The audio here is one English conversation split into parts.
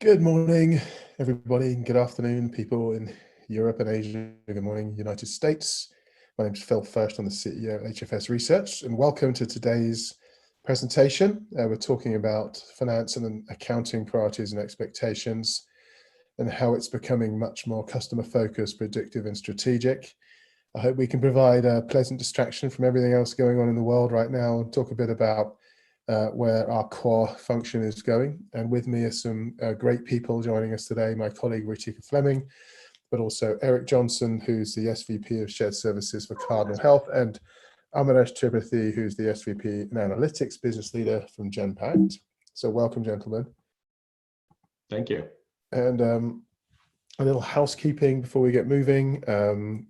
Good morning, everybody. Good afternoon, people in Europe and Asia. Good morning, United States. My name is Phil First. I'm the CEO of HFS Research, and welcome to today's presentation. We're talking about finance and accounting priorities and expectations, and how it's becoming much more customer-focused, predictive, and strategic. I hope we can provide a pleasant distraction from everything else going on in the world right now, and talk a bit about where our core function is going. And with me are some great people joining us today, my colleague Erika Fleming, but also Eric Johnson, who's the SVP of Shared Services for Cardinal Health, and Amaresh Tripathi, who's the SVP and Analytics Business Leader from Genpact. So welcome, gentlemen. Thank you. And a little housekeeping before we get moving.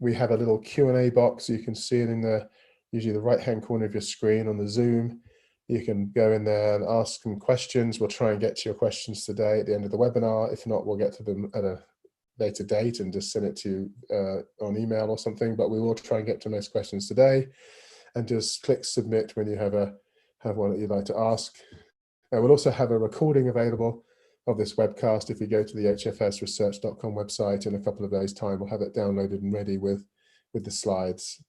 We have a little Q&A box. You can see it in usually the right-hand corner of your screen on the Zoom. You can go in there and ask some questions. We'll try and get to your questions today at the end of the webinar. If not, we'll get to them at a later date and just send it to you on email or something. But we will try and get to most questions today. And just click submit when you have one that you'd like to ask. We'll also have a recording available of this webcast. If you go to the hfsresearch.com website in a couple of days' time, we'll have it downloaded and ready with the slides.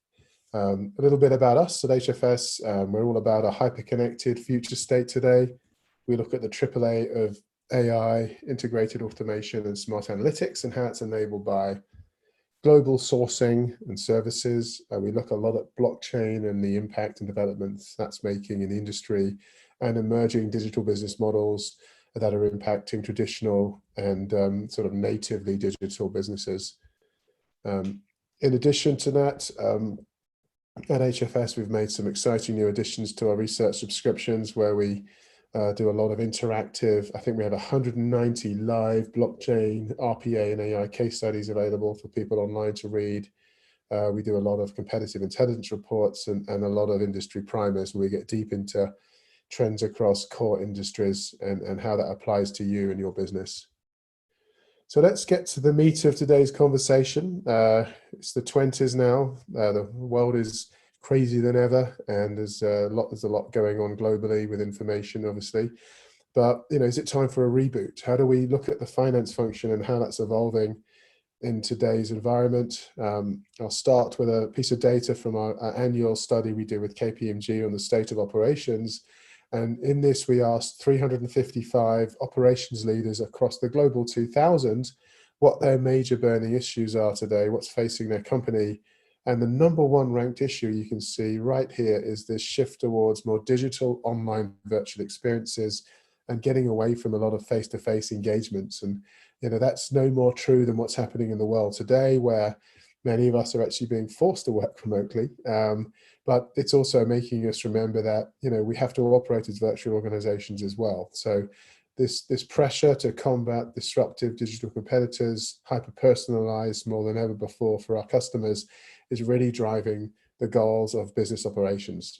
A little bit about us at HFS. We're all about a hyperconnected future state today. We look at the AAA of AI, integrated automation and smart analytics, and how it's enabled by global sourcing and services. We look a lot at blockchain and the impact and developments that's making in the industry, and emerging digital business models that are impacting traditional and sort of natively digital businesses. In addition to that, at HFS, we've made some exciting new additions to our research subscriptions, where we do a lot of interactive. I think we have 190 live blockchain, RPA, and AI case studies available for people online to read. We do a lot of competitive intelligence reports and a lot of industry primers, where we get deep into trends across core industries and how that applies to you and your business. So let's get to the meat of today's conversation. It's the 20s now. The world is crazier than ever, and there's a lot going on globally with information, obviously. But is it time for a reboot? How do we look at the finance function and how that's evolving in today's environment? I'll start with a piece of data from our annual study we do with KPMG on the state of operations. And in this, we asked 355 operations leaders across the global 2000 what their major burning issues are today, what's facing their company. And the number one ranked issue you can see right here is this shift towards more digital, online, virtual experiences, and getting away from a lot of face-to-face engagements. And that's no more true than what's happening in the world today, where many of us are actually being forced to work remotely. But it's also making us remember that we have to operate as virtual organizations as well. So this pressure to combat disruptive digital competitors, hyper-personalized more than ever before for our customers, is really driving the goals of business operations.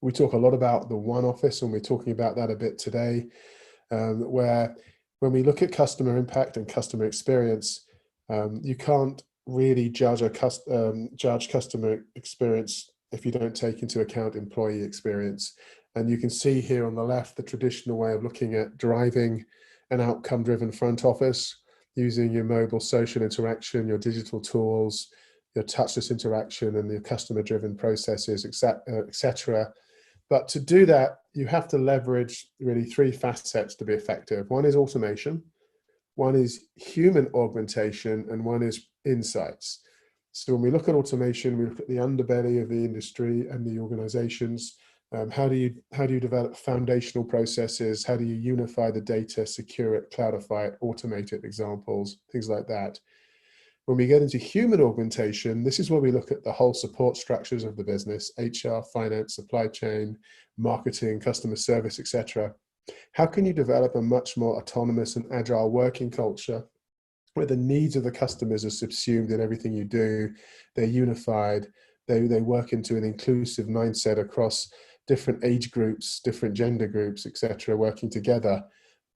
We talk a lot about the one office, and we're talking about that a bit today, where when we look at customer impact and customer experience, you can't really judge customer experience if you don't take into account employee experience. And you can see here on the left the traditional way of looking at driving an outcome-driven front office, using your mobile social interaction, your digital tools, your touchless interaction, and your customer-driven processes, etc. But to do that, you have to leverage really three facets to be effective. One is automation, one is human augmentation, and one is insights. So when we look at automation, we look at the underbelly of the industry and the organizations. How do you develop foundational processes? How do you unify the data, secure it, cloudify it, automate it, examples, things like that. When we get into human augmentation, this is where we look at the whole support structures of the business: HR, finance, supply chain, marketing, customer service, etc. How can you develop a much more autonomous and agile working culture where the needs of the customers are subsumed in everything you do? They're unified, they work into an inclusive mindset across different age groups, different gender groups, etc., working together.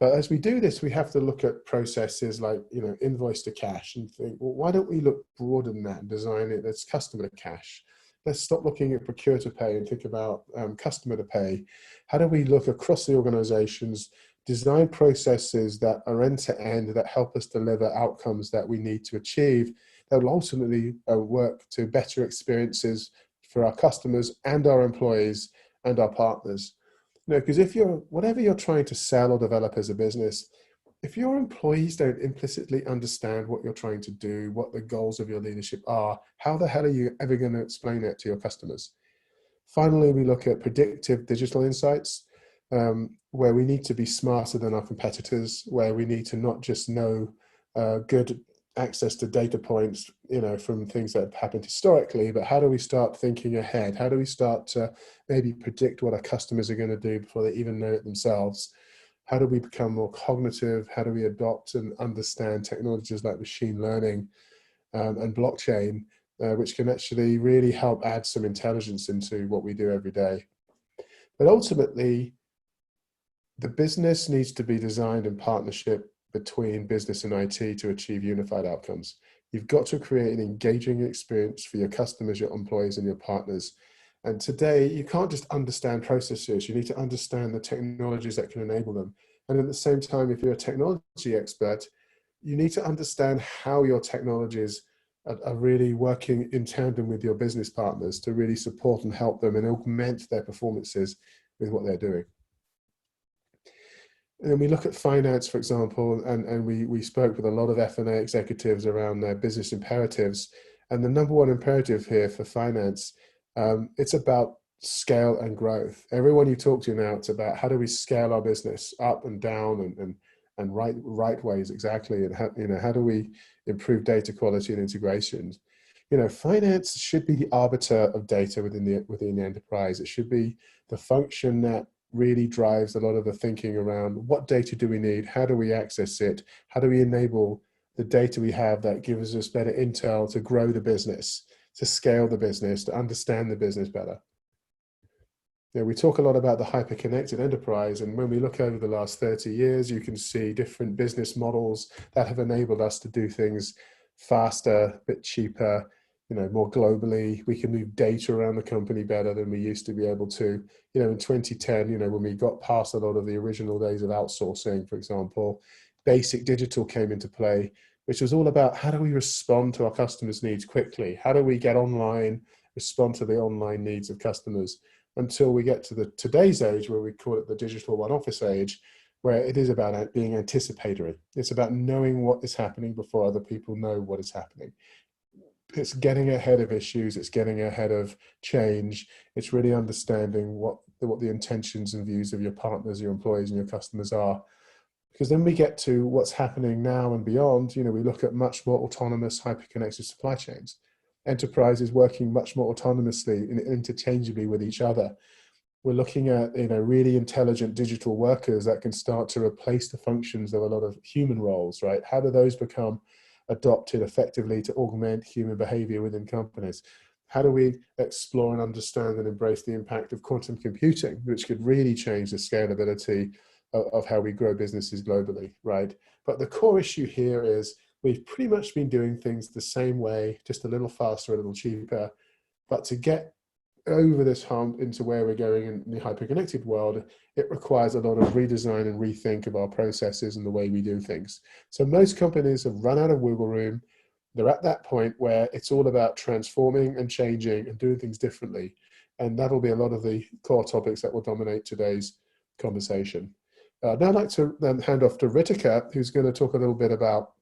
But as we do this, we have to look at processes like, invoice to cash, and think, well, why don't we look broader than that and design it as customer to cash? let's stop looking at procure to pay and think about customer to pay. How do we look across the organizations, design processes that are end to end, that help us deliver outcomes that we need to achieve, that will ultimately work to better experiences for our customers and our employees and our partners. Because if whatever you're trying to sell or develop as a business, if your employees don't implicitly understand what you're trying to do, what the goals of your leadership are, how the hell are you ever going to explain it to your customers? Finally, we look at predictive digital insights, where we need to be smarter than our competitors, where we need to not just know good access to data points, from things that have happened historically, but how do we start thinking ahead? How do we start to maybe predict what our customers are going to do before they even know it themselves? How do we become more cognitive? How do we adopt and understand technologies like machine learning and blockchain, which can actually really help add some intelligence into what we do every day? But ultimately, the business needs to be designed in partnership between business and IT to achieve unified outcomes. You've got to create an engaging experience for your customers, your employees, and your partners. And today, you can't just understand processes. You need to understand the technologies that can enable them. And at the same time, if you're a technology expert, you need to understand how your technologies are really working in tandem with your business partners to really support and help them and augment their performances with what they're doing. And we look at finance, for example, and we spoke with a lot of F&A executives around their business imperatives. And the number one imperative here for finance, it's about scale and growth. Everyone you talk to now, it's about how do we scale our business up and down and right ways exactly, and how do we improve data quality and integrations. Finance should be the arbiter of data within the enterprise. It should be the function that really drives a lot of the thinking around what data do we need, how do we access it, how do we enable the data we have that gives us better intel to grow the business, to scale the business, to understand the business better. We talk a lot about the hyperconnected enterprise, and when we look over the last 30 years, you can see different business models that have enabled us to do things faster, a bit cheaper, more globally. We can move data around the company better than we used to be able to. In 2010, when we got past a lot of the original days of outsourcing, for example, basic digital came into play, which was all about how do we respond to our customers' needs quickly? How do we get online, respond to the online needs of customers? Until we get to today's age, where we call it the digital one office age, where it is about being anticipatory. It's about knowing what is happening before other people know what is happening. It's getting ahead of issues. It's getting ahead of change. It's really understanding what the intentions and views of your partners, your employees, and your customers are. Because then we get to what's happening now and beyond. We look at much more autonomous, hyper-connected supply chains. Enterprises working much more autonomously and interchangeably with each other. We're looking at really intelligent digital workers that can start to replace the functions of a lot of human roles, right? How do those become adopted effectively to augment human behavior within companies? How do we explore and understand and embrace the impact of quantum computing, which could really change the scalability of how we grow businesses globally, right? But the core issue here is we've pretty much been doing things the same way, just a little faster, a little cheaper. But to get over this hump into where we're going in the hyperconnected world, it requires a lot of redesign and rethink of our processes and the way we do things. So most companies have run out of wiggle room. They're at that point where it's all about transforming and changing and doing things differently. And that'll be a lot of the core topics that will dominate today's conversation. Now I'd like to then hand off to Erika, who's going to talk a little bit about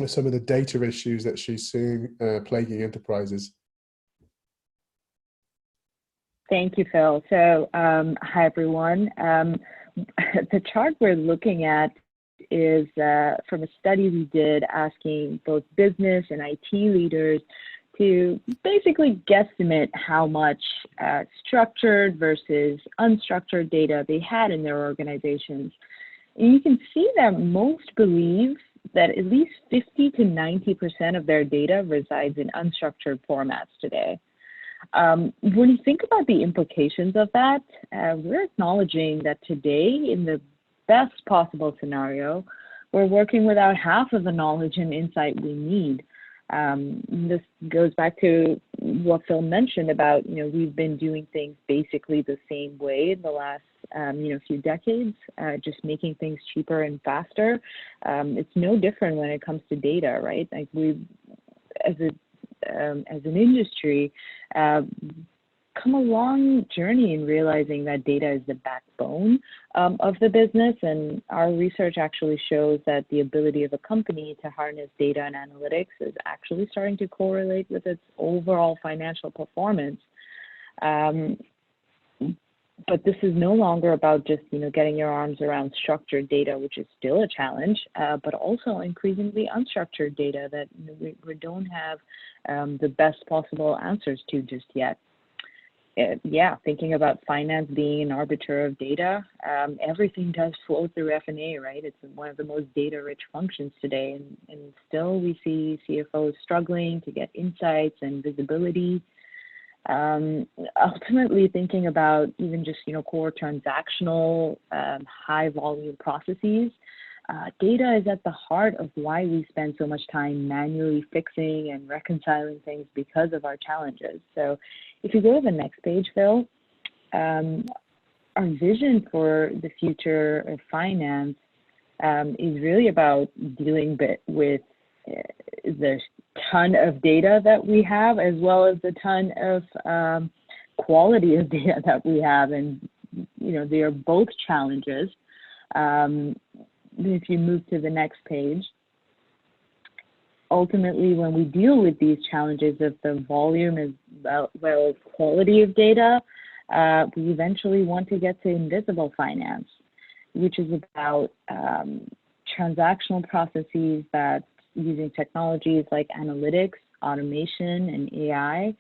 some of the data issues that she's seeing plaguing enterprises. Thank you, Phil. So, hi everyone. The chart we're looking at is from a study we did asking both business and IT leaders to basically guesstimate how much structured versus unstructured data they had in their organizations. And you can see that most believe that at least 50 to 90% of their data resides in unstructured formats today. When you think about the implications of that, we're acknowledging that today, in the best possible scenario, we're working without half of the knowledge and insight we need. This goes back to what Phil mentioned about, we've been doing things basically the same way in the last, few decades, just making things cheaper and faster. It's no different when it comes to data, right? Like as an industry, come a long journey in realizing that data is the backbone of the business, and our research actually shows that the ability of a company to harness data and analytics is actually starting to correlate with its overall financial performance. But this is no longer about just getting your arms around structured data, which is still a challenge, but also increasingly unstructured data that we don't have the best possible answers to just yet. Thinking about finance being an arbiter of data, everything does flow through F&A, right? It's one of the most data-rich functions today, and still we see CFOs struggling to get insights and visibility. Ultimately, thinking about even just core transactional, high-volume processes, data is at the heart of why we spend so much time manually fixing and reconciling things because of our challenges. So if you go to the next page, Phil, our vision for the future of finance is really about dealing with the ton of data that we have, as well as the ton of quality of data that we have. And, they are both challenges. If you move to the next page, ultimately, when we deal with these challenges of the volume as well as quality of data, we eventually want to get to invisible finance, which is about transactional processes that, using technologies like analytics, automation, and AI,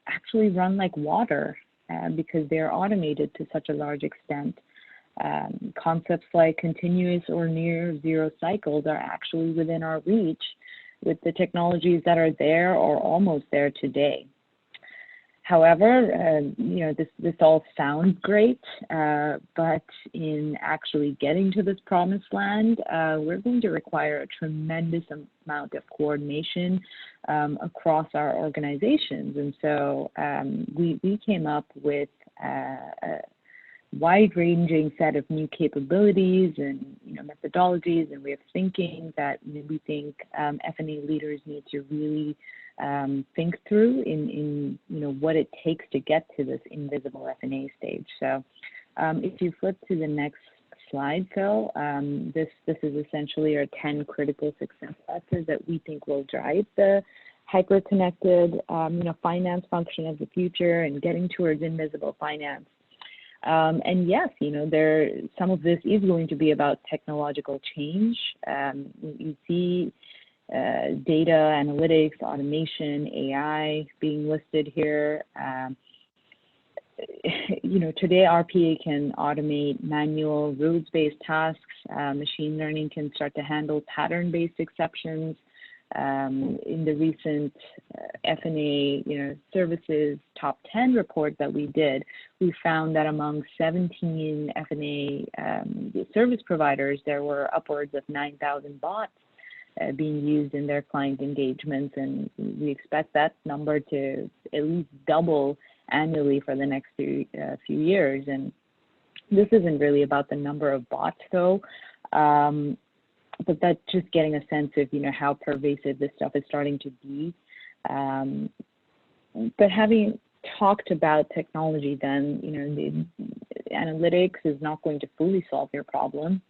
actually run like water because they're automated to such a large extent. Concepts like continuous or near zero cycles are actually within our reach with the technologies that are there or almost there today. However, this all sounds great, but in actually getting to this promised land, we're going to require a tremendous amount of coordination across our organizations. And so we came up with a wide-ranging set of new capabilities and methodologies and way of thinking that we think F&A leaders need to really think through in what it takes to get to this invisible F&A stage. So if you flip to the next slide, Phil, this is essentially our 10 critical success factors that we think will drive the hyper-connected finance function of the future and getting towards invisible finance. And yes, some of this is going to be about technological change. You see data, analytics, automation, AI being listed here. Today RPA can automate manual rules-based tasks. Machine learning can start to handle pattern-based exceptions. In the recent F&A services top 10 report that we did, we found that among 17 F&A service providers, there were upwards of 9,000 bots being used in their client engagements, and we expect that number to at least double annually for the next few years. And this isn't really about the number of bots, though. But that's just getting a sense of, how pervasive this stuff is starting to be. But having talked about technology, then, the analytics is not going to fully solve your problem.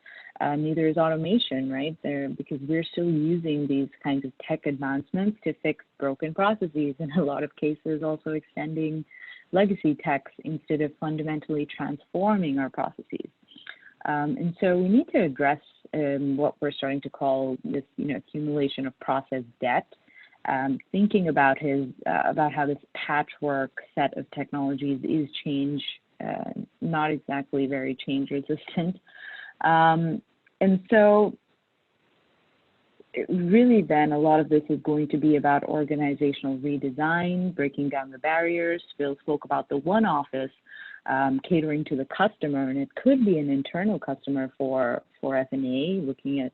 Neither is automation, right? Because we're still using these kinds of tech advancements to fix broken processes, in a lot of cases also extending legacy techs instead of fundamentally transforming our processes. And so we need to address what we're starting to call this, accumulation of process debt. Thinking about how this patchwork set of technologies is not exactly very change resistant. And so really then a lot of this is going to be about organizational redesign, breaking down the barriers. Phil spoke about the one office, catering to the customer, and it could be an internal customer for F&A, looking at,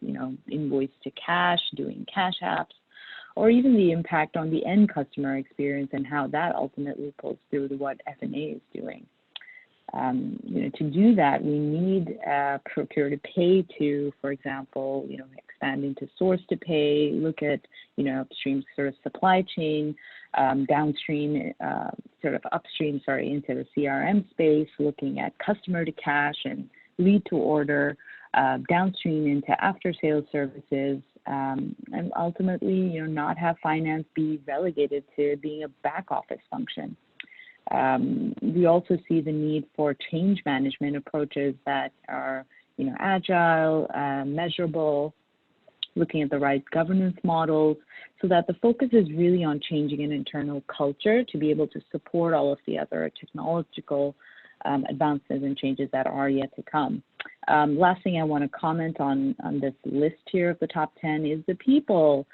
invoice to cash, doing cash apps, or even the impact on the end customer experience and how that ultimately pulls through to what F&A is doing. To do that, we need procure to pay to, for example, expand into source to pay, look at, upstream sort of supply chain, downstream, sort of upstream, into the CRM space, looking at customer to cash and lead to order, downstream into after sales services, and ultimately, not have finance be relegated to being a back office function. We also see the need for change management approaches that are, agile, measurable, looking at the right governance models, so that the focus is really on changing an internal culture to be able to support all of the other technological advancements and changes that are yet to come. Last thing I want to comment on this list here of the top 10 is the people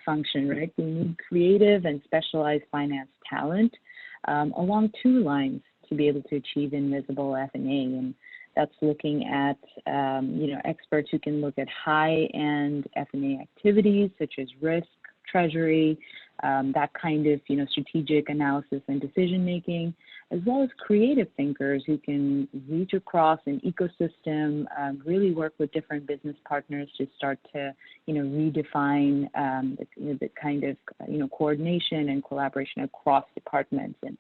function, right? We need creative and specialized finance talent along two lines to be able to achieve invisible F&A, and that's looking at experts who can look at high-end F&A activities such as risk, treasury, that kind of strategic analysis and decision making, as well as creative thinkers who can reach across an ecosystem, really work with different business partners to start to redefine the kind of coordination and collaboration across departments and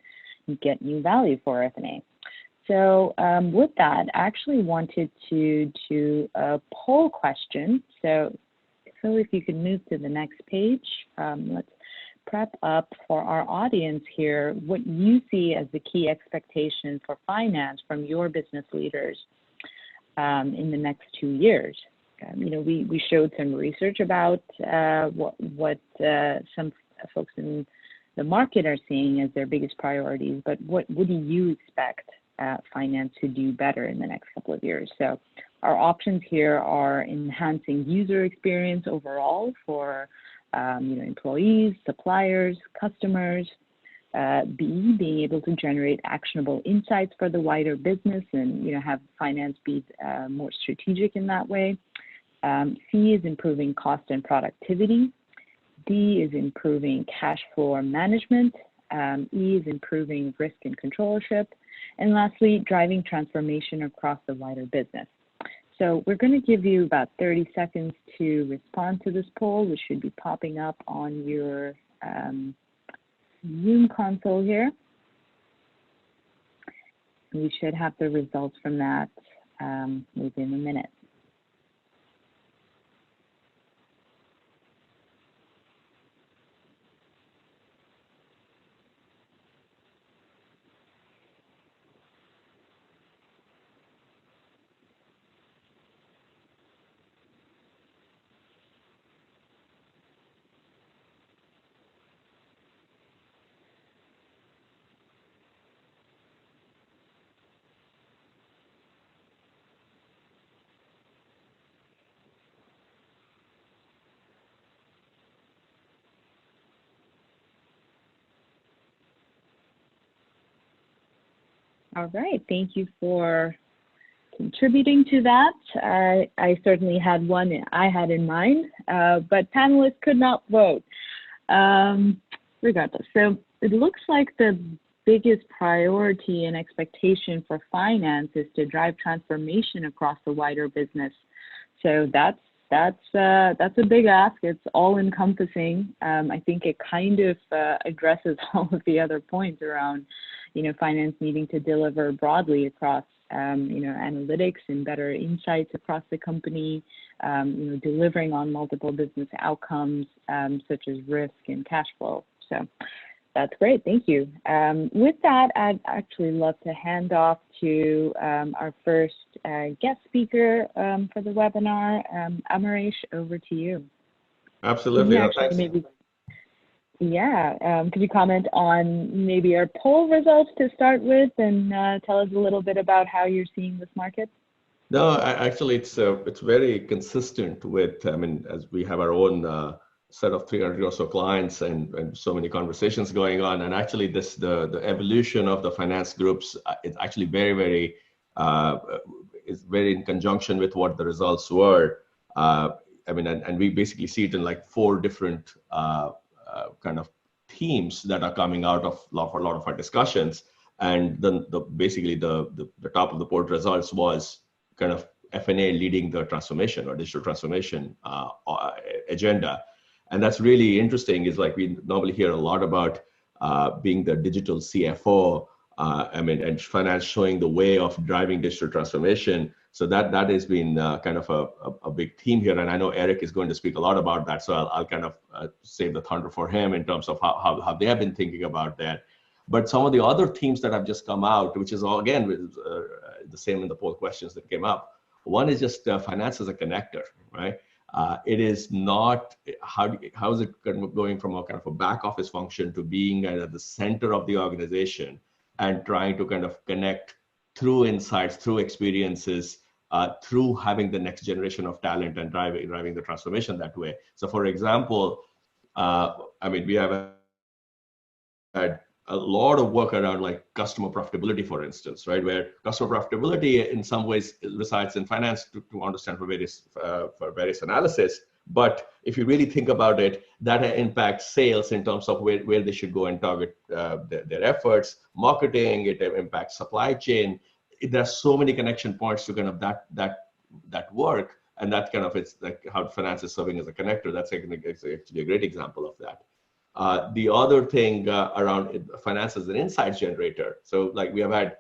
get new value for F&A. So with that, I actually wanted to do a poll question. So if you could move to the next page, let's prep up for our audience here what you see as the key expectations for finance from your business leaders in the next 2 years. We showed some research about what some folks in the market are seeing as their biggest priorities, but what do you expect finance to do better in the next couple of years? So our options here are enhancing user experience overall for employees, suppliers, customers. B, being able to generate actionable insights for the wider business and have finance be more strategic in that way. C is improving cost and productivity. D is improving cash flow management. E is improving risk and controllership. And lastly, driving transformation across the wider business. So we're going to give you about 30 seconds to respond to this poll, which should be popping up on your Zoom console here. We should have the results from that within a minute. All right, thank you for contributing to that. I certainly had one I had in mind, but panelists could not vote regardless. So it looks like the biggest priority and expectation for finance is to drive transformation across the wider business. So that's a big ask. It's all encompassing. I think it kind of addresses all of the other points around finance needing to deliver broadly across, analytics and better insights across the company, delivering on multiple business outcomes, such as risk and cash flow. So that's great. Thank you. With that, I'd actually love to hand off to our first guest speaker for the webinar. Maurice, over to you. Absolutely. Could you comment on maybe our poll results to start with and tell us a little bit about how you're seeing this market? No, actually, it's very consistent with, as we have our own set of 300 or so clients and so many conversations going on. And actually the evolution of the finance groups is actually very in conjunction with what the results were. I mean, and we basically see it in like 4 different kind of themes that are coming out of a lot of our discussions. And then basically the top of the port results was kind of F&A leading the transformation or digital transformation agenda. And that's really interesting, is like we normally hear a lot about being the digital CFO, I mean, and finance showing the way of driving digital transformation. So that has been kind of a big theme here. And I know Eric is going to speak a lot about that. So I'll kind of save the thunder for him in terms of how they have been thinking about that. But some of the other themes that have just come out, which is all, again, the same in the poll questions that came up. One is just finance as a connector, right? It is not, how is it going from a kind of a back office function to being at the center of the organization and trying to kind of connect through insights, through experiences, through having the next generation of talent and driving the transformation that way. So for example, I mean, we have had a lot of work around like customer profitability, for instance, right? Where customer profitability in some ways resides in finance to understand for various analysis. But if you really think about it, that impacts sales in terms of where they should go and target their efforts, marketing, it impacts supply chain. There are so many connection points to kind of that work. And that kind of, it's like how finance is serving as a connector. That's actually a great example of that. The other thing around finance as an insights generator. So like we have had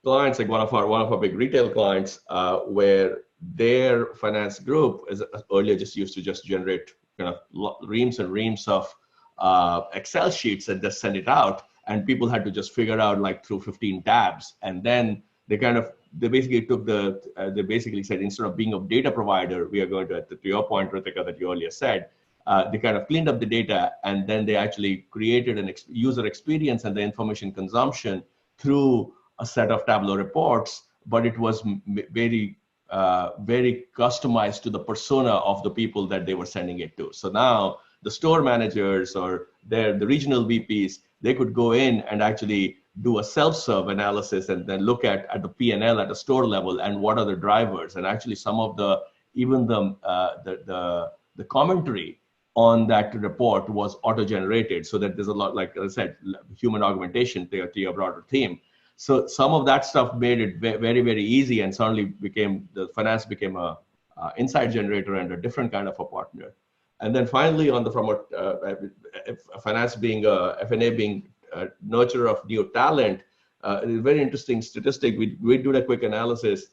clients, like one of our big retail clients, where their finance group is earlier just used to just generate kind of reams and reams of Excel sheets and just send it out, and people had to just figure out like through 15 tabs, and then they basically took they basically said, instead of being a data provider, we are going to your point, Ritika, that you earlier said. They kind of cleaned up the data, and then they actually created an user experience and the information consumption through a set of Tableau reports, but it was very customized to the persona of the people that they were sending it to. So now the store managers or the regional VPs, they could go in and actually do a self-serve analysis and then look at the P&L at a store level and what are the drivers, and actually some of even the commentary on that report was auto-generated, so that there's a lot, like I said, human augmentation to your broader theme. So some of that stuff made it very, very easy, and suddenly the finance became a insight generator and a different kind of a partner. And then finally, from finance being F&A being a nurturer of new talent, a very interesting statistic. We did a quick analysis.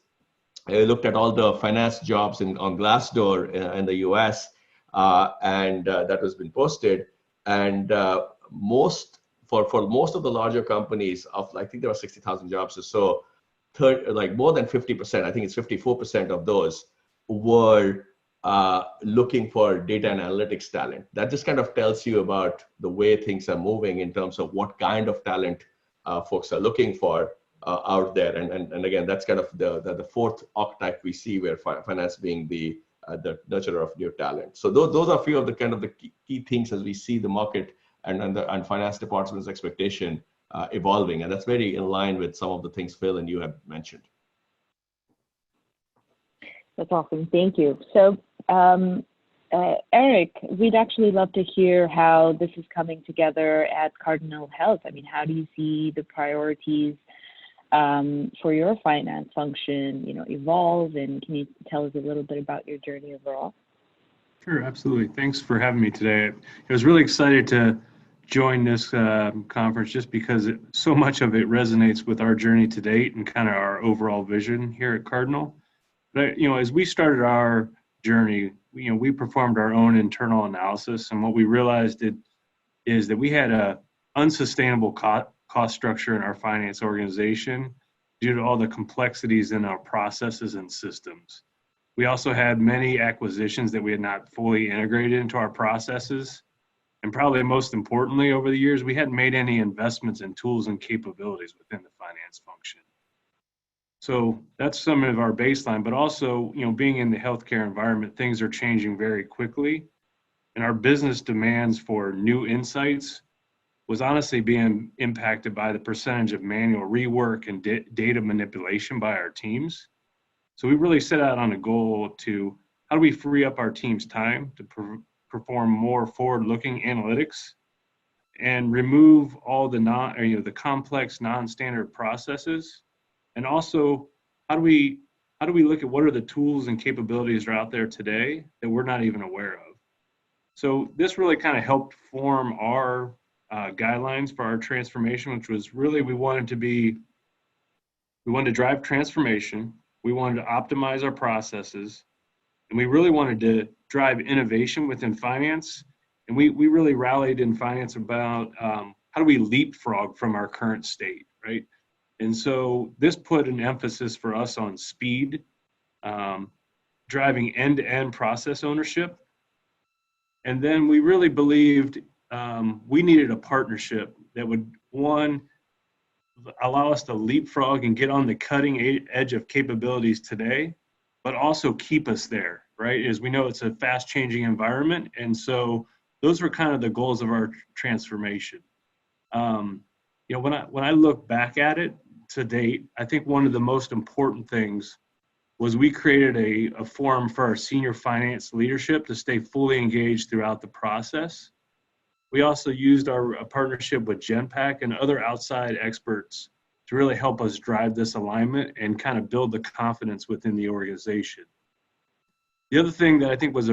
I looked at all the finance jobs on Glassdoor in the US. And that has been posted, and for most of the larger companies, I think there are 60,000 jobs or so, like more than 50%, I think it's 54% of those were looking for data and analytics talent. That just kind of tells you about the way things are moving in terms of what kind of talent folks are looking for out there. And again, that's kind of the fourth archetype we see, where finance being the nurturer of new talent. So those are a few of the kind of the key things as we see the market and finance department's expectation evolving, and that's very in line with some of the things Phil and you have mentioned. That's awesome. Thank you. So, Eric, we'd actually love to hear how this is coming together at Cardinal Health. I mean, how do you see the priorities for your finance function, evolve, and can you tell us a little bit about your journey overall? Sure, absolutely. Thanks for having me today. I was really excited to join this conference just because so much of it resonates with our journey to date and kind of our overall vision here at Cardinal. But as we started our journey, we performed our own internal analysis, and what we realized is that we had a unsustainable cost structure in our finance organization due to all the complexities in our processes and systems. We also had many acquisitions that we had not fully integrated into our processes. And probably most importantly, over the years, we hadn't made any investments in tools and capabilities within the finance function. So that's some of our baseline, but also, being in the healthcare environment, things are changing very quickly. And our business demands for new insights was honestly being impacted by the percentage of manual rework and data manipulation by our teams. So we really set out on a goal to how do we free up our team's time to perform more forward-looking analytics and remove all the the complex non-standard processes? And also, how do we look at what are the tools and capabilities that are out there today that we're not even aware of? So this really kind of helped form our guidelines for our transformation, which was really we wanted to drive transformation, we wanted to optimize our processes, and we really wanted to drive innovation within finance. And we really rallied in finance about how do we leapfrog from our current state, right? And so this put an emphasis for us on speed, driving end-to-end process ownership. And then we really believed we needed a partnership that would, one, allow us to leapfrog and get on the cutting edge of capabilities today, but also keep us there, right? As we know, it's a fast-changing environment. And so those were kind of the goals of our transformation. When I look back at it to date, I think one of the most important things was we created a forum for our senior finance leadership to stay fully engaged throughout the process. We also used a partnership with Genpact and other outside experts to really help us drive this alignment and kind of build the confidence within the organization. The other thing that I think was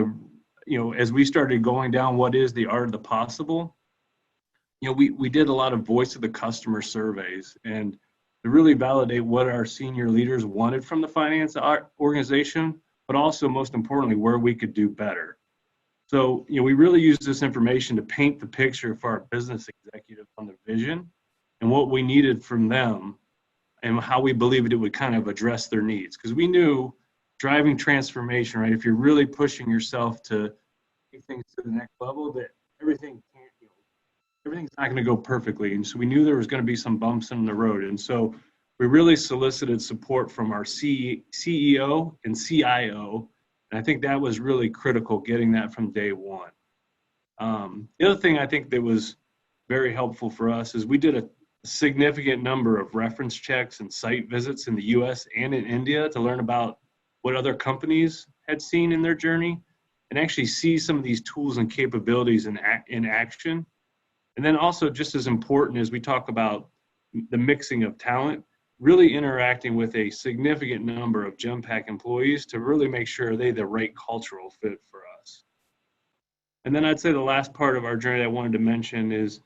as we started going down what is the art of the possible, we did a lot of voice of the customer surveys and to really validate what our senior leaders wanted from the finance organization, but also most importantly, where we could do better. So, we really used this information to paint the picture for our business executives on the vision and what we needed from them and how we believed it would kind of address their needs. Because we knew driving transformation, right, if you're really pushing yourself to take things to the next level, that everything's not going to go perfectly. And so we knew there was going to be some bumps in the road. And so we really solicited support from our CEO and CIO. And I think that was really critical, getting that from day one. The other thing I think that was very helpful for us is we did a significant number of reference checks and site visits in the US and in India to learn about what other companies had seen in their journey and actually see some of these tools and capabilities in action. And then also, just as important as we talk about the mixing of talent, really interacting with a significant number of Genpact employees to really make sure they're the right cultural fit for us. And then I'd say the last part of our journey I wanted to mention is,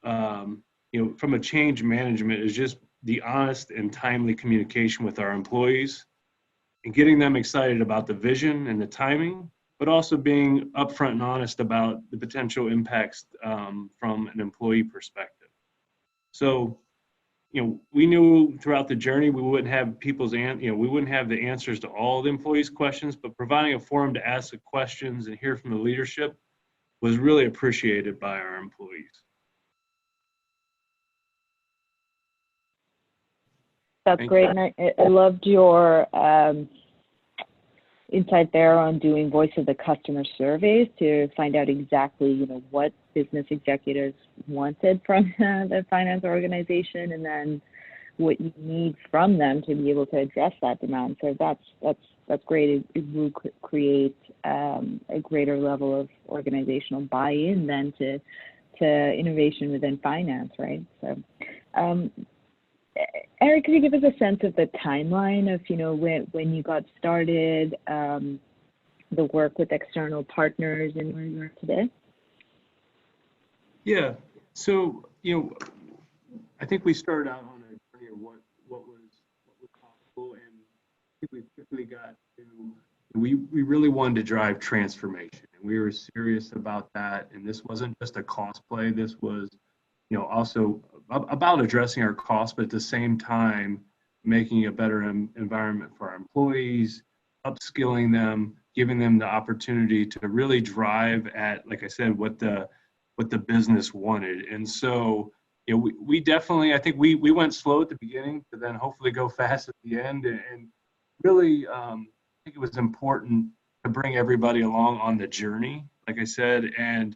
from a change management, is just the honest and timely communication with our employees and getting them excited about the vision and the timing, but also being upfront and honest about the potential impacts from an employee perspective. So, we knew throughout the journey we wouldn't have we wouldn't have the answers to all the employees' questions, but providing a forum to ask the questions and hear from the leadership was really appreciated by our employees. That's great, and I loved your insight there on doing voice of the customer surveys to find out exactly, what business executives wanted from the finance organization, and then what you need from them to be able to address that demand. So that's great. It will create a greater level of organizational buy-in then to innovation within finance, right? So, Eric, could you give us a sense of the timeline of, when you got started, the work with external partners, and where you are today? Yeah. So, I think we started out on a journey of what was possible, and I think we quickly got to, we really wanted to drive transformation, and we were serious about that. And this wasn't just a cost play. This was, also about addressing our costs, but at the same time, making a better environment for our employees, upskilling them, giving them the opportunity to really drive at, like I said, what the business wanted. And so, we definitely, I think we went slow at the beginning to then hopefully go fast at the end. And really, I think it was important to bring everybody along on the journey, like I said, and,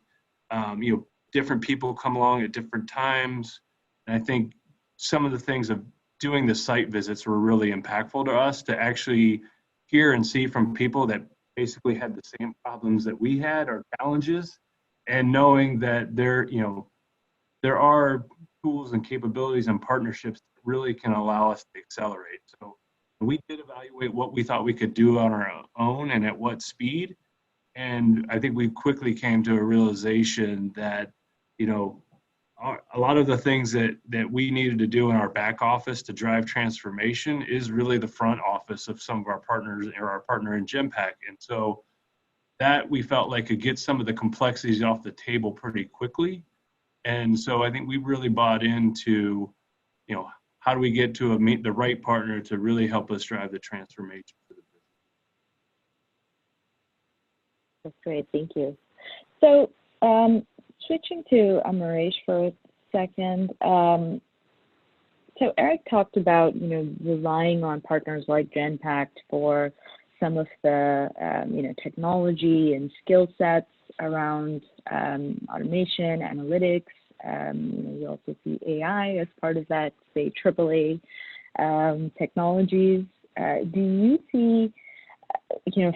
different people come along at different times. And I think some of the things of doing the site visits were really impactful to us to actually hear and see from people that basically had the same problems that we had or challenges, and knowing that there are tools and capabilities and partnerships that really can allow us to accelerate. So we did evaluate what we thought we could do on our own and at what speed. And I think we quickly came to a realization that, a lot of the things that we needed to do in our back office to drive transformation is really the front office of some of our partners or our partner in Genpact. And so that we felt like could get some of the complexities off the table pretty quickly. And so I think we really bought into, how do we get to meet the right partner to really help us drive the transformation for the business? That's great, thank you. So switching to Maurice for a second. So Eric talked about, relying on partners like Genpact for some of the, technology and skill sets around automation, analytics. You also see AI as part of that, say, AAA technologies. Do you see,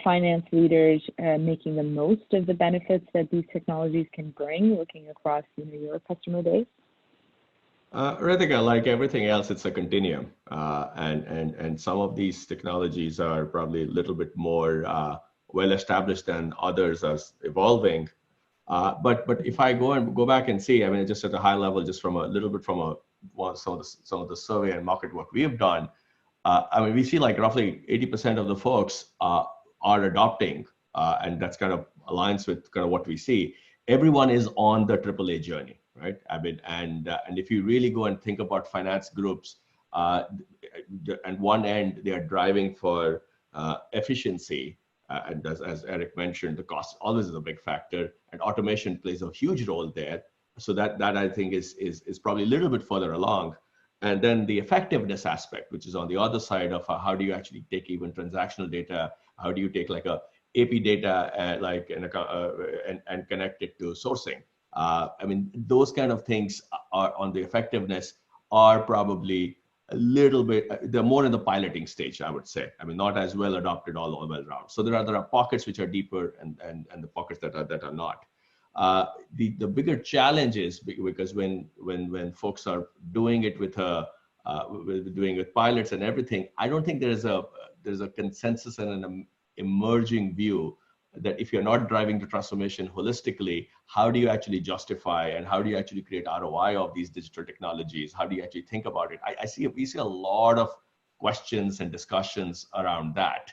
finance leaders making the most of the benefits that these technologies can bring, looking across, your customer base? Erika, like everything else, it's a continuum, and some of these technologies are probably a little bit more well established than others as evolving. But if I go back and see, just at a high level, just from a little bit from some of the survey and market work we have done, we see like roughly 80% of the folks are adopting, and that's kind of aligns with kind of what we see. Everyone is on the AAA journey, right? And if you really go and think about finance groups, and one end they are driving for efficiency, and as Eric mentioned, the cost always is a big factor, and automation plays a huge role there. So that I think is probably a little bit further along. And then the effectiveness aspect, which is on the other side of how do you actually take even transactional data, how do you take like a AP data and connect it to sourcing. Those kind of things are on the effectiveness are probably a little bit, they're more in the piloting stage, I would say. Not as well adopted all the way around. So there are pockets which are deeper and the pockets that are not. The bigger challenge is because when folks are doing it with pilots and everything, I don't think there's a consensus and an emerging view that if you're not driving the transformation holistically, how do you actually justify and how do you actually create ROI of these digital technologies? How do you actually think about it? We see a lot of questions and discussions around that,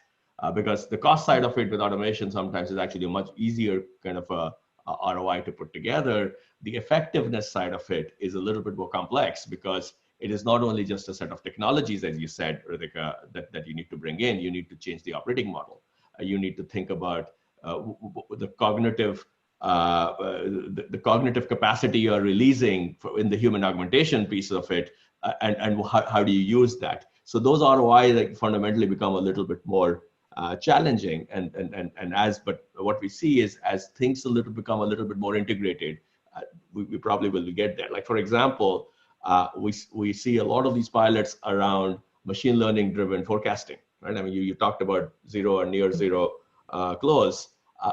because the cost side of it with automation sometimes is actually a much easier kind of a ROI to put together. The effectiveness side of it is a little bit more complex because it is not only just a set of technologies, as you said, Erika, that you need to bring in. You need to change the operating model. You need to think about the cognitive capacity you're releasing in the human augmentation piece of it, and how do you use that? So those ROI fundamentally become a little bit more challenging, but what we see is as things become a little bit more integrated, we probably will get there. Like for example, we see a lot of these pilots around machine learning driven forecasting, right? You talked about zero or near zero close.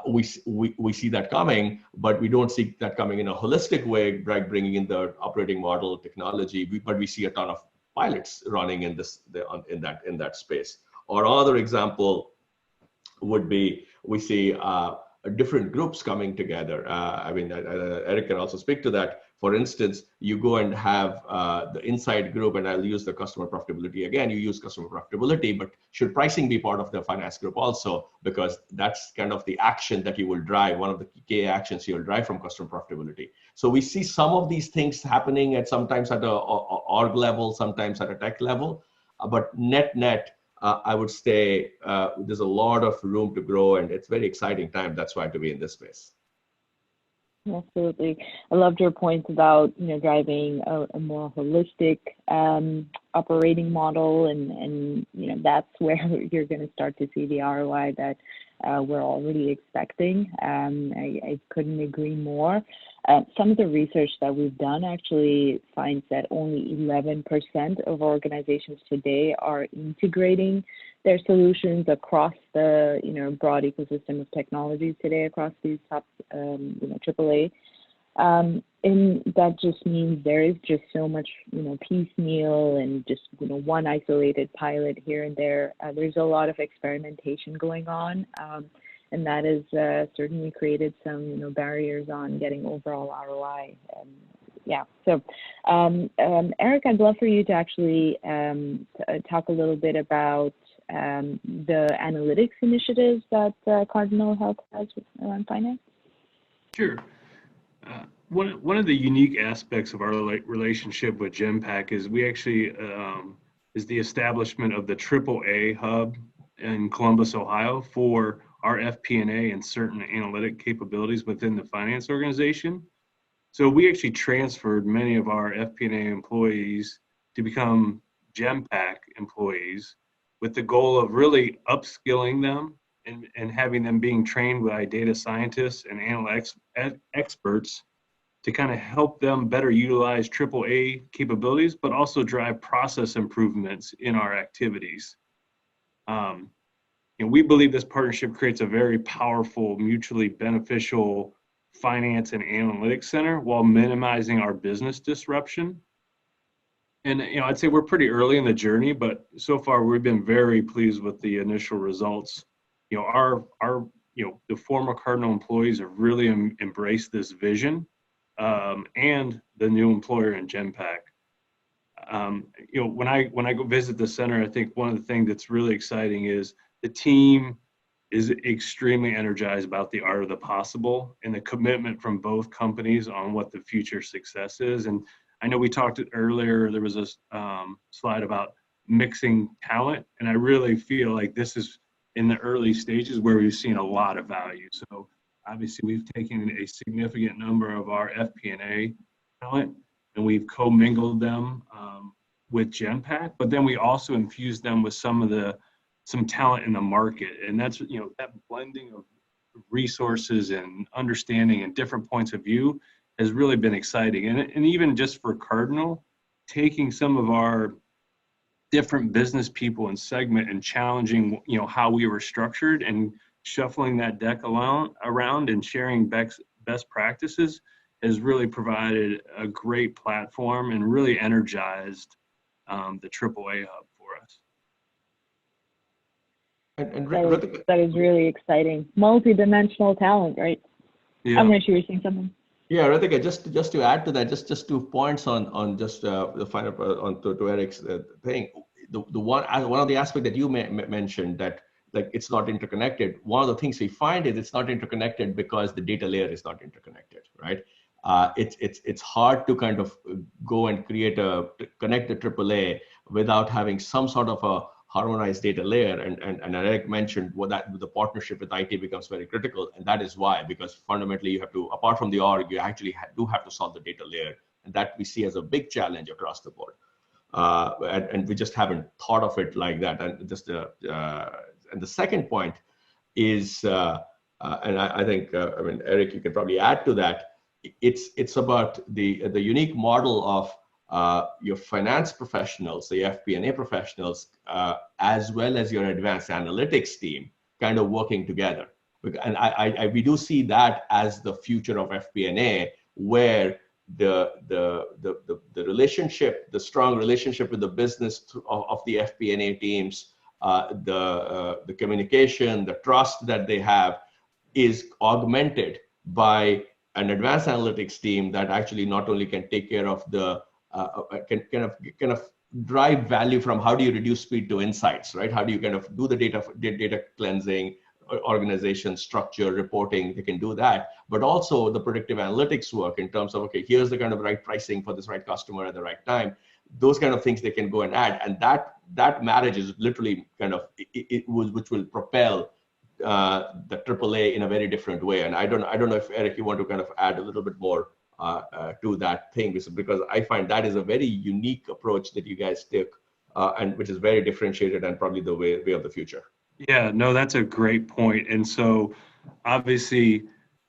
We see that coming, but we don't see that coming in a holistic way, right? Bringing in the operating model technology, but we see a ton of pilots running in that space. Or another example would be we see different groups coming together. Eric can also speak to that. For instance, you go and have the inside group, and I'll use the customer profitability again. You use customer profitability, but should pricing be part of the finance group also? Because that's kind of the action that you will drive, one of the key actions you will drive from customer profitability. So we see some of these things happening sometimes at a org level, sometimes at a tech level, but net, I would say there's a lot of room to grow, and it's very exciting time. That's why to be in this space. Absolutely. I loved your point about driving a more holistic operating model, and that's where you're going to start to see the ROI that we're already expecting. I couldn't agree more. Some of the research that we've done actually finds that only 11% of organizations today are integrating their solutions across the broad ecosystem of technologies today across these top AAA. And that just means there is just so much piecemeal and just one isolated pilot here and there. There's a lot of experimentation going on, and that has certainly created some barriers on getting overall ROI. Yeah, so Erika, I'd love for you to actually talk a little bit about the analytics initiatives that Cardinal Health has around finance. Sure. One of the unique aspects of our relationship with Genpact is we actually is the establishment of the AAA hub in Columbus, Ohio, for our FP&A and certain analytic capabilities within the finance organization. So we actually transferred many of our FP&A employees to become Genpact employees with the goal of really upskilling them and having them being trained by data scientists and analytics experts to kind of help them better utilize AAA capabilities, but also drive process improvements in our activities. And we believe this partnership creates a very powerful, mutually beneficial finance and analytics center while minimizing our business disruption. And I'd say we're pretty early in the journey, but so far we've been very pleased with the initial results. The former Cardinal employees have really embraced this vision, and the new employer in Genpact. When I go visit the center, I think one of the things that's really exciting is the team is extremely energized about the art of the possible and the commitment from both companies on what the future success is. And I know we talked earlier, there was a slide about mixing talent, and I really feel like this is in the early stages where we've seen a lot of value. So obviously we've taken a significant number of our FP&A talent and we've commingled them with Genpact, but then we also infused them with some talent in the market. And that's, that blending of resources and understanding and different points of view has really been exciting. And even just for Cardinal, taking some of our different business people and segment and challenging, how we were structured and shuffling that deck around and sharing best practices has really provided a great platform and really energized the AAA hub for us. That is really exciting. Multi-dimensional talent, right? Yeah. Maurice, you were saying something? Yeah, Erika, just to add to that, just 2 points on just the final on to Eric's thing. The one of the aspects that you mentioned that like it's not interconnected. One of the things we find is it's not interconnected because the data layer is not interconnected, right? It's hard to kind of go and connect the AAA without having some sort of a harmonized data layer. And Eric mentioned that the partnership with IT becomes very critical. And that is why, because fundamentally you have to, apart from the org, you actually do have to solve the data layer. And that we see as a big challenge across the board. And we just haven't thought of it like that. And just and the second point is, and I think, Eric, you can probably add to that. It's about the unique model of your finance professionals, the FP&A professionals, as well as your advanced analytics team, kind of working together. And we do see that as the future of FP&A, where the relationship, the strong relationship with the business of the FP&A teams, the communication, the trust that they have, is augmented by an advanced analytics team that actually not only can take care of the can kind of drive value from how do you reduce speed to insights, right? How do you kind of do the data cleansing, organization, structure, reporting? They can do that, but also the predictive analytics work in terms of, okay, here's the kind of right pricing for this right customer at the right time. Those kind of things they can go and add, and that marriage is literally kind of which will propel the AAA in a very different way. And I don't know if Eric, you want to kind of add a little bit more to that thing, because I find that is a very unique approach that you guys took, and which is very differentiated and probably the way of the future. Yeah, no, that's a great point. And so obviously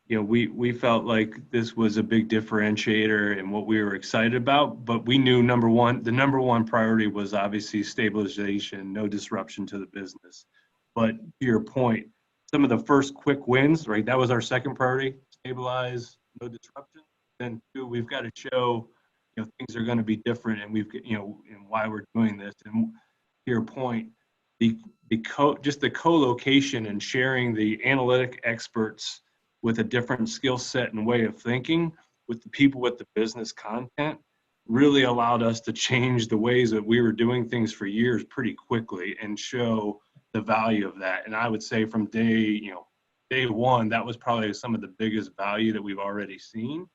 we felt like this was a big differentiator and what we were excited about, but we knew the number one priority was obviously stabilization, no disruption to the business. But to your point, some of the first quick wins, right? That was our second priority: stabilize, no disruption. Then two, we've got to show, things are going to be different, and and why we're doing this. And to your point, just the co-location and sharing the analytic experts with a different skill set and way of thinking with the people with the business content really allowed us to change the ways that we were doing things for years pretty quickly and show the value of that. And I would say from day one, that was probably some of the biggest value that we've already seen.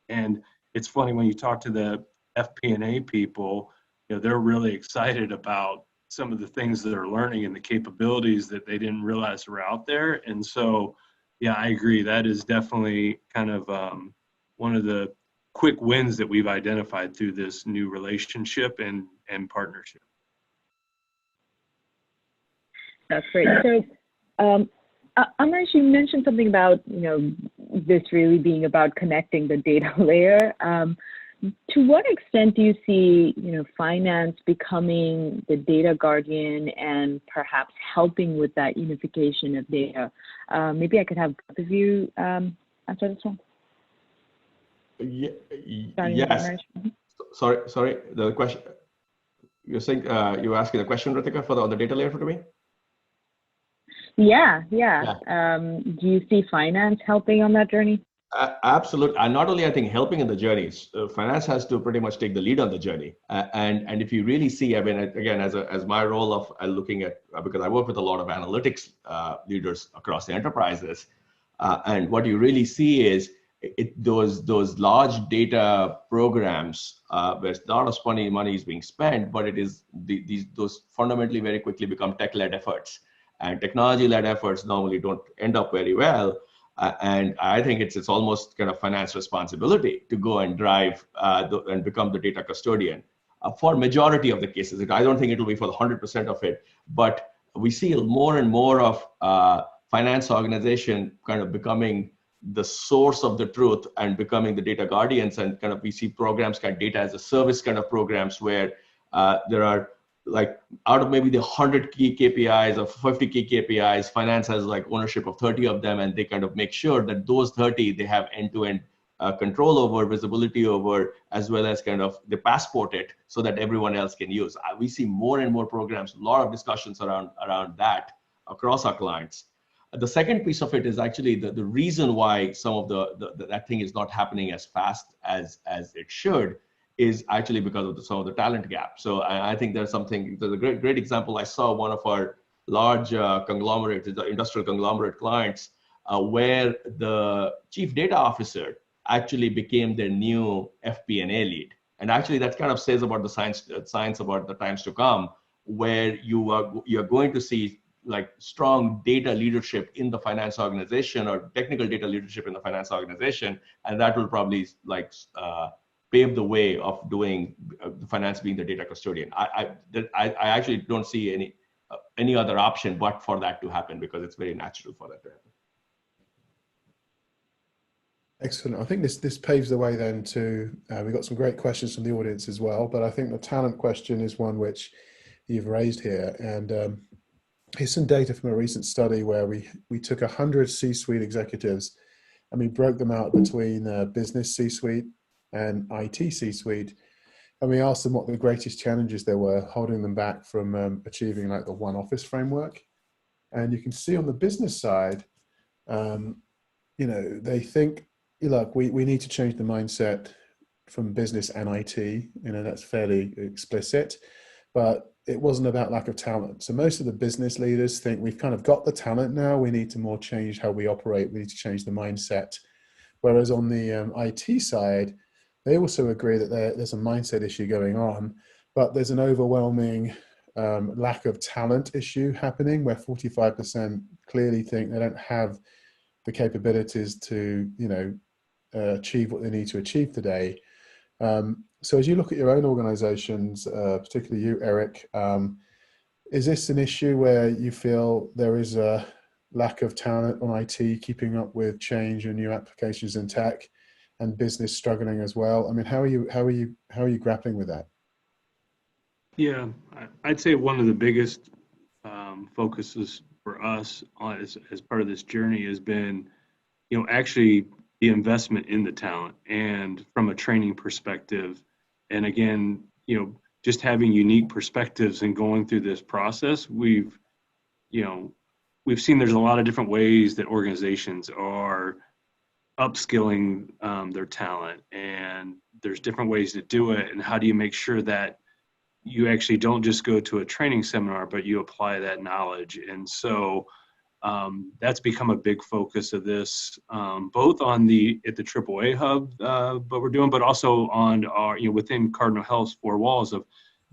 And it's funny when you talk to the FP&A people, they're really excited about some of the things that they're learning and the capabilities that they didn't realize were out there. And so, yeah, I agree. That is definitely kind of one of the quick wins that we've identified through this new relationship and partnership. That's great. So, Maurice, you mentioned something about, this really being about connecting the data layer. To what extent do you see, finance becoming the data guardian and perhaps helping with that unification of data? Maybe I could have both of you answer this one. Yes. Sorry. The question. You're saying you're asking a question, Ritika, on the data layer for me? Yeah. Do you see finance helping on that journey? Absolutely. And not only, I think, helping in the journeys, finance has to pretty much take the lead on the journey. And if you really see, I mean, again, as my role of looking at, because I work with a lot of analytics leaders across the enterprises, and what you really see is those large data programs where a lot of money is being spent, but it is those fundamentally very quickly become tech-led efforts. And technology-led efforts normally don't end up very well. And I think it's almost kind of finance responsibility to go and drive and become the data custodian for majority of the cases. I don't think it will be for the 100% of it, but we see more and more of finance organization kind of becoming the source of the truth and becoming the data guardians. And kind of we see programs kind of data as a service kind of programs where there are, like, out of maybe the 100 key KPIs or 50 key KPIs, finance has like ownership of 30 of them, and they kind of make sure that those 30 they have end-to-end control over, visibility over, as well as kind of they passport it so that everyone else can use. We see more and more programs, a lot of discussions around that across our clients. The second piece of it is actually the reason why some of that thing is not happening as fast as it should is actually because of some of the talent gap. So I think there's a great example. I saw one of our large conglomerates, the industrial conglomerate clients, where the chief data officer actually became their new FP&A lead. And actually that kind of says about the science about the times to come, where you're going to see like strong data leadership in the finance organization or technical data leadership in the finance organization. And that will probably pave the way of doing the finance being the data custodian. I actually don't see any other option but for that to happen, because it's very natural for that to happen. Excellent. I think this paves the way then to, we've got some great questions from the audience as well, but I think the talent question is one which you've raised here. And here's some data from a recent study where we took 100 C-suite executives and we broke them out between business C-suite and IT C-suite, and we asked them what the greatest challenges there were holding them back from achieving like the one office framework. And you can see on the business side, they think, look, we need to change the mindset from business and IT. That's fairly explicit, but it wasn't about lack of talent. So most of the business leaders think we've kind of got the talent now, we need to more change how we operate, we need to change the mindset. Whereas on the IT side, they also agree that there's a mindset issue going on, but there's an overwhelming lack of talent issue happening, where 45% clearly think they don't have the capabilities to, achieve what they need to achieve today. So as you look at your own organizations, particularly you, Eric, is this an issue where you feel there is lack of talent on IT, keeping up with change and new applications in tech, and business struggling as well. I mean, how are you grappling with that? Yeah, I'd say one of the biggest focuses for us as part of this journey has been, actually the investment in the talent and from a training perspective. And again, just having unique perspectives and going through this process, we've seen there's a lot of different ways that organizations are upskilling their talent, and there's different ways to do it. And how do you make sure that you actually don't just go to a training seminar, but you apply that knowledge? And so that's become a big focus of this, both at the AAA hub, but we're doing, but also on our, within Cardinal Health's four walls of,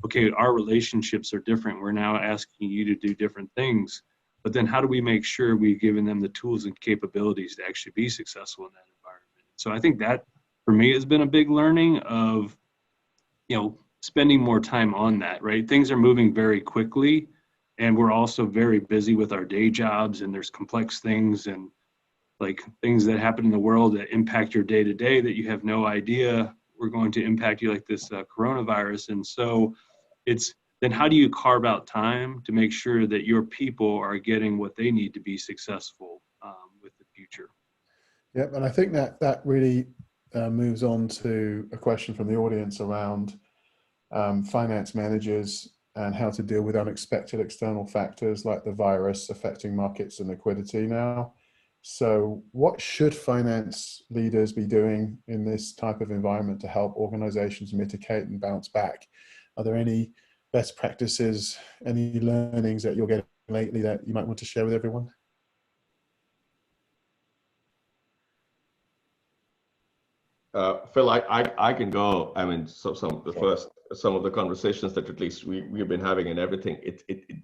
okay, our relationships are different. We're now asking you to do different things, but then how do we make sure we've given them the tools and capabilities to actually be successful in that environment? So I think that for me has been a big learning of, spending more time on that, right? Things are moving very quickly, and we're also very busy with our day jobs, and there's complex things and like things that happen in the world that impact your day to day that you have no idea were going to impact you, like this coronavirus. And so it's then how do you carve out time to make sure that your people are getting what they need to be successful with the future? Yep, and I think that really moves on to a question from the audience around finance managers and how to deal with unexpected external factors like the virus affecting markets and liquidity now. So what should finance leaders be doing in this type of environment to help organizations mitigate and bounce back? Are there any best practices, any learnings that you're getting lately that you might want to share with everyone? Phil, I can go. I mean, some of the conversations that at least we've been having and everything.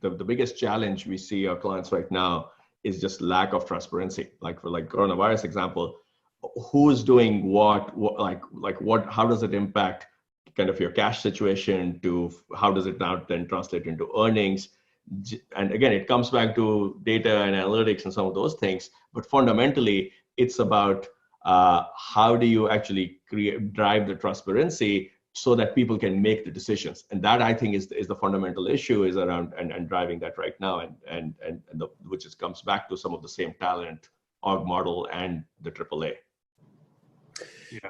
The biggest challenge we see our clients right now is just lack of transparency. Like for coronavirus example, who's doing what how does it impact kind of your cash situation, to how does it now then translate into earnings? And again, it comes back to data and analytics and some of those things, but fundamentally it's about how do you actually drive the transparency so that people can make the decisions. And that, I think, is the fundamental issue, is around and driving that right now, which comes back to some of the same talent org model and the AAA.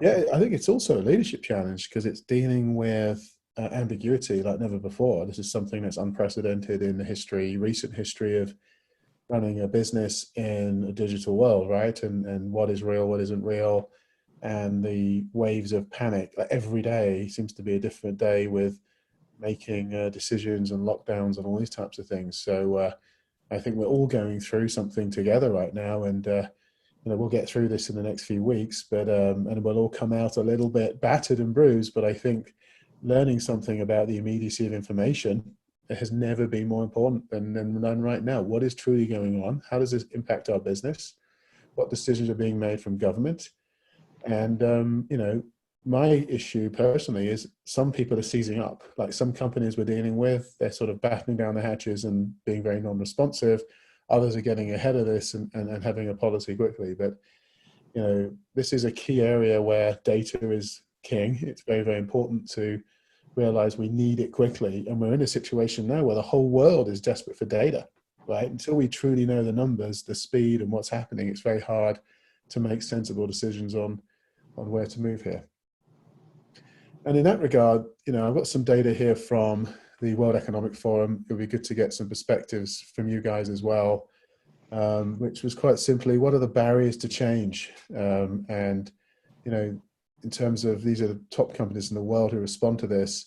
Yeah, I think it's also a leadership challenge because it's dealing with ambiguity like never before. This is something that's unprecedented in the recent history of running a business in a digital world, right? And what is real, what isn't real, and the waves of panic. Like every day seems to be a different day with making decisions and lockdowns and all these types of things. So I think we're all going through something together right now, and we'll get through this in the next few weeks, but and we'll all come out a little bit battered and bruised. But I think learning something about the immediacy of information has never been more important than right now. What is truly going on? How does this impact our business? What decisions are being made from government? And my issue personally is some people are seizing up. Like some companies we're dealing with, they're sort of battening down the hatches and being very non-responsive. Others are getting ahead of this and having a policy quickly. But this is a key area where data is king. It's very, very important to realize we need it quickly. And we're in a situation now where the whole world is desperate for data, right? Until we truly know the numbers, the speed and what's happening, it's very hard to make sensible decisions on where to move here. And in that regard, I've got some data here from the World Economic Forum. It would be good to get some perspectives from you guys as well, which was quite simply, what are the barriers to change? And in terms of, these are the top companies in the world who respond to this.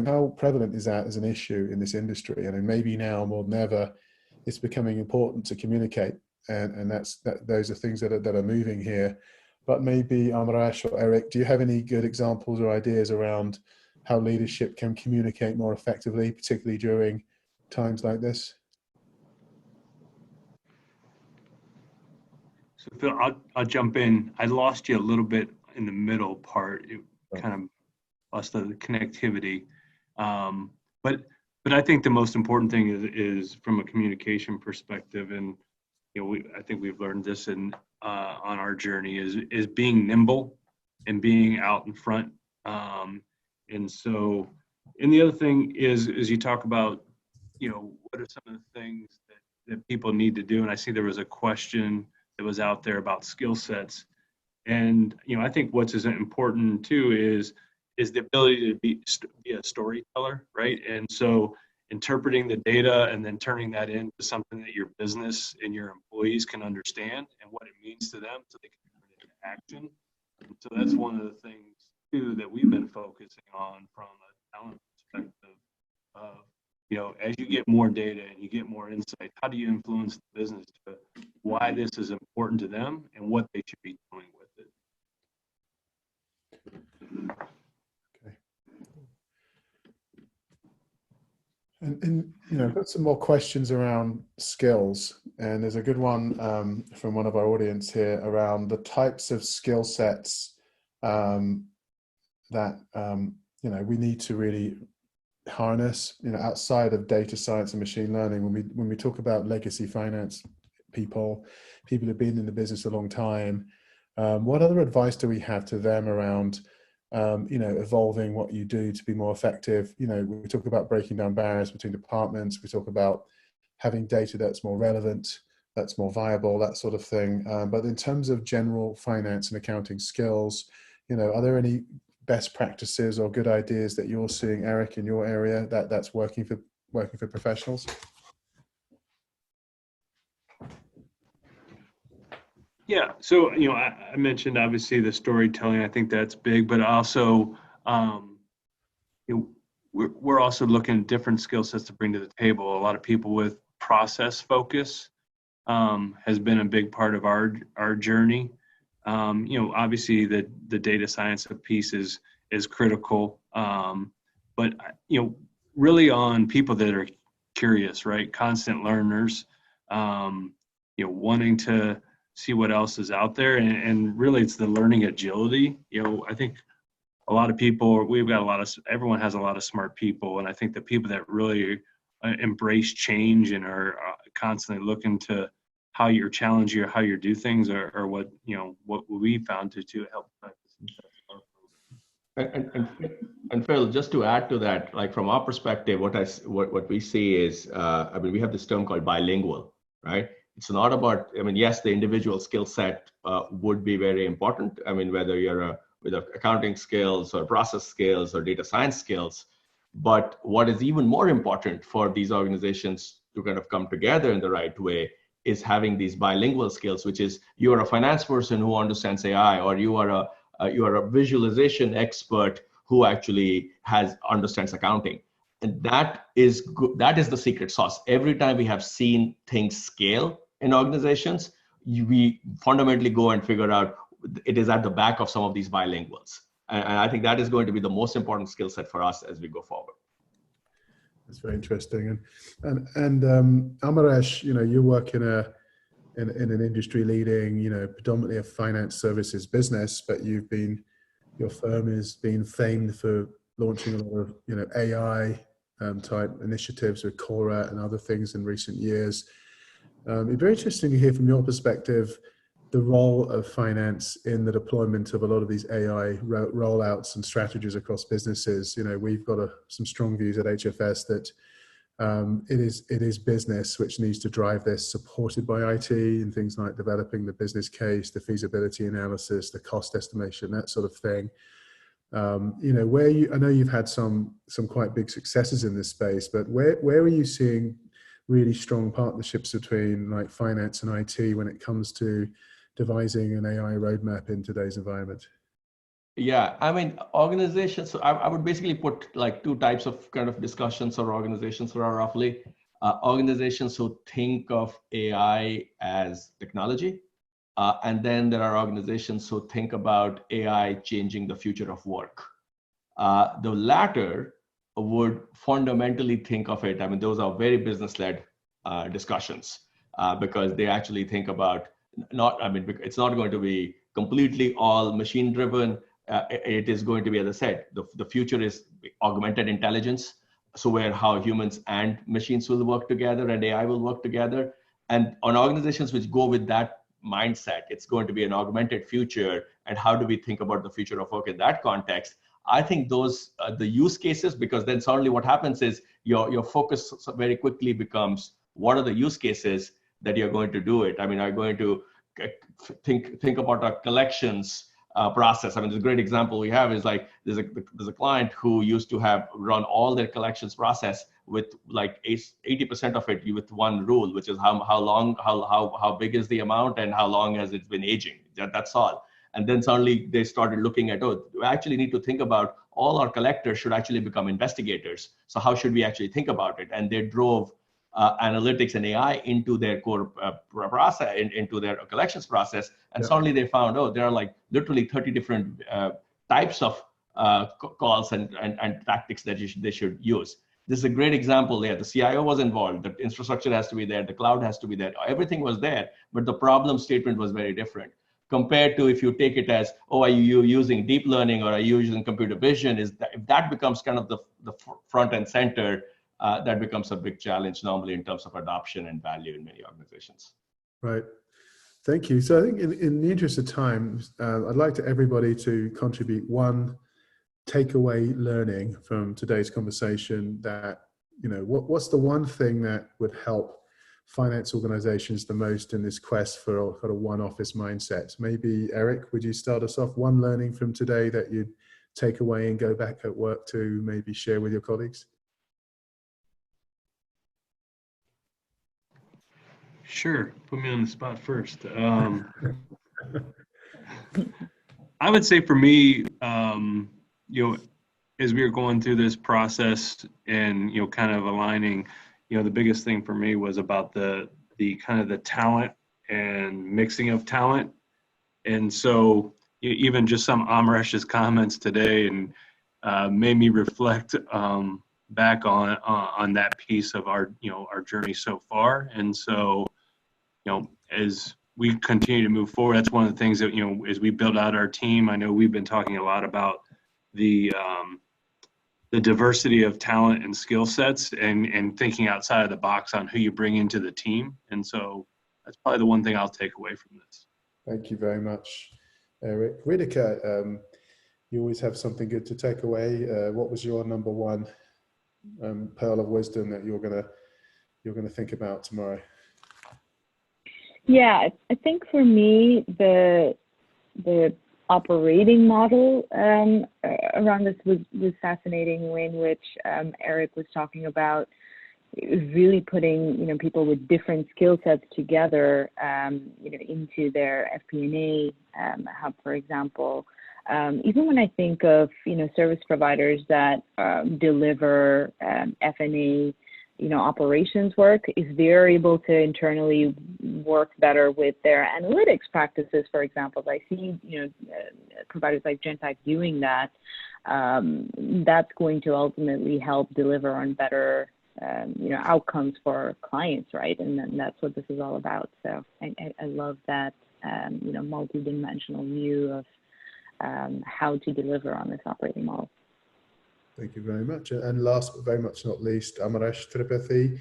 How prevalent is that as an issue in this industry? And maybe now more than ever, it's becoming important to communicate, and those are things that are moving here. But maybe Maurice or Eric, do you have any good examples or ideas around how leadership can communicate more effectively, particularly during times like this? So Phil, I'll jump in. I lost you a little bit in the middle part. It kind of lost the connectivity. But I think the most important thing is from a communication perspective, and I think we've learned this on our journey is being nimble and being out in front. And the other thing is you talk about what are some of the things that people need to do, and I see there was a question that was out there about skill sets, and I think what's as important too is the ability to be a storyteller, right? And so interpreting the data and then turning that into something that your business and your employees can understand and what it means to them so they can put it into action. And so that's one of the things too that we've been focusing on from a talent perspective of, as you get more data and you get more insight, how do you influence the business to why this is important to them and what they should be doing with it? Okay. And I've got some more questions around skills, and there's a good one from one of our audience here around the types of skill sets that we need to really harness outside of data science and machine learning. When we talk about legacy finance people who've been in the business a long time, what other advice do we have to them around evolving what you do to be more effective? We talk about breaking down barriers between departments. We talk about having data that's more relevant, that's more viable, that sort of thing. But in terms of general finance and accounting skills, are there any best practices or good ideas that you're seeing, Eric, in your area that's working for professionals? Yeah, so I mentioned obviously the storytelling. I think that's big, but also we're also looking at different skill sets to bring to the table. A lot of people with process focus has been a big part of our journey. Obviously the data science piece is critical, but really on people that are curious, right? Constant learners, wanting to see what else is out there, and really it's the learning agility. I think a lot of people, everyone has a lot of smart people, and I think the people that really embrace change and are constantly looking to how you're challenging or how you do things are what we found to help practice. And Phil, just to add to that, like from our perspective, what we see is, we have this term called bilingual, right? It's not about, yes, the individual skill set would be very important. Whether you're with accounting skills or process skills or data science skills, but what is even more important for these organizations to kind of come together in the right way is having these bilingual skills, which is you are a finance person who understands AI, or you are a visualization expert who actually understands accounting. And that is the secret sauce. Every time we have seen things scale in organizations, we fundamentally go and figure out it is at the back of some of these bilinguals. And I think that is going to be the most important skill set for us as we go forward. That's very interesting. And Amaresh, you work in an industry leading, predominantly a finance services business, but your firm has been famed for launching a lot of, AI type initiatives with Cora and other things in recent years. It'd be very interesting to hear from your perspective the role of finance in the deployment of a lot of these AI rollouts and strategies across businesses. We've got some strong views at HFS that it is business which needs to drive this, supported by IT and things like developing the business case, the feasibility analysis, the cost estimation, that sort of thing. I know you've had some quite big successes in this space, but where are you seeing really strong partnerships between like finance and IT when it comes to devising an AI roadmap in today's environment? Yeah, organizations, so I would basically put like two types of kind of discussions or organizations roughly. Organizations who think of AI as technology, and then there are organizations who think about AI changing the future of work. The latter would fundamentally think of it. I mean, those are very business-led discussions because they actually think about it's not going to be completely all machine-driven. It is going to be, as I said, the future is augmented intelligence. So where how humans and machines will work together and AI will work together. And on organizations which go with that mindset, it's going to be an augmented future. And how do we think about the future of work in that context? I think those the use cases, because then suddenly what happens is your focus very quickly becomes what are the use cases that you're going to do it. I mean, are you going to think about our collections process? I mean, there's a great example we have is like there's a client who used to have run all their collections process with like 80% of it with one rule, which is how big is the amount and how long has it been aging. That's all. And then suddenly they started looking at, oh, we actually need to think about all our collectors should actually become investigators. So how should we actually think about it? And they drove analytics and AI into their core process, into their collections process. And suddenly they found, oh, there are like literally 30 different types of calls and tactics that they should use. This is a great example there. The CIO was involved, the infrastructure has to be there, the cloud has to be there, everything was there, but the problem statement was very different. Compared to if you take it as, oh, are you using deep learning or are you using computer vision? If that becomes kind of the front and center, that becomes a big challenge normally in terms of adoption and value in many organizations. Right. Thank you. So I think in the interest of time, I'd like everybody to contribute one takeaway learning from today's conversation that, what's the one thing that would help finance organizations the most in this quest for a kind of one office mindset? Maybe Eric, would you start us off? One learning from today that you'd take away and go back at work to maybe share with your colleagues? Sure. Put me on the spot first. I would say for me, as we were going through this process and, kind of aligning, the biggest thing for me was about the kind of the talent and mixing of talent. And so even just some Amaresh's comments today and made me reflect back on that piece of our journey so far. And so, as we continue to move forward, that's one of the things that, as we build out our team, I know we've been talking a lot about the diversity of talent and skill sets and thinking outside of the box on who you bring into the team. And so that's probably the one thing I'll take away from this. Thank you very much, Eric. Erika, you always have something good to take away. What was your number one pearl of wisdom that you're gonna think about tomorrow? Yeah, I think for me, the operating model around this was fascinating, in which Eric was talking about really putting people with different skill sets together into their FP&A hub, for example. Even when I think of service providers that deliver F&A operations work, if they're able to internally work better with their analytics practices, for example, I see providers like Genpact doing that. That's going to ultimately help deliver on better outcomes for clients, right? And that's what this is all about. So I love that multi-dimensional view of how to deliver on this operating model. Thank you very much. And last but very much not least, Amaresh Tripathi,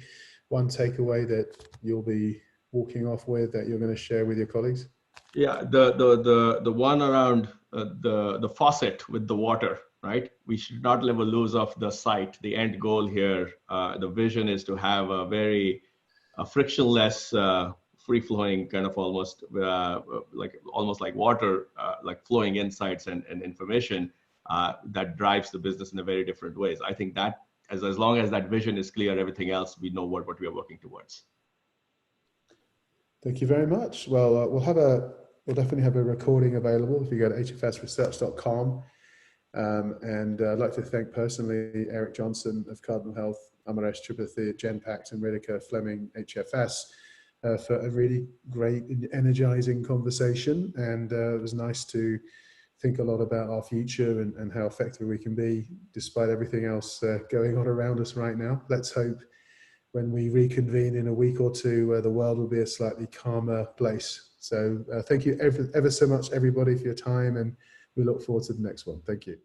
one takeaway that you'll be walking off with that you're going to share with your colleagues? Yeah, the one around the faucet with the water, right? We should not ever lose of the sight. The end goal here, the vision is to have a very frictionless, free-flowing kind of almost like water, like flowing insights and information that drives the business in a very different ways. I think that as long as that vision is clear, everything else, we know what we are working towards. Thank you very much. Well, we'll definitely have a recording available if you go to hfsresearch.com. And I'd like to thank personally Eric Johnson of Cardinal Health, Amaresh Tripathi at Genpact, and Erika Fleming, HFS, for a really great and energizing conversation. And it was nice to think a lot about our future and how effective we can be despite everything else going on around us right now. Let's hope when we reconvene in a week or two, the world will be a slightly calmer place. So thank you ever so much, everybody, for your time, and we look forward to the next one. Thank you.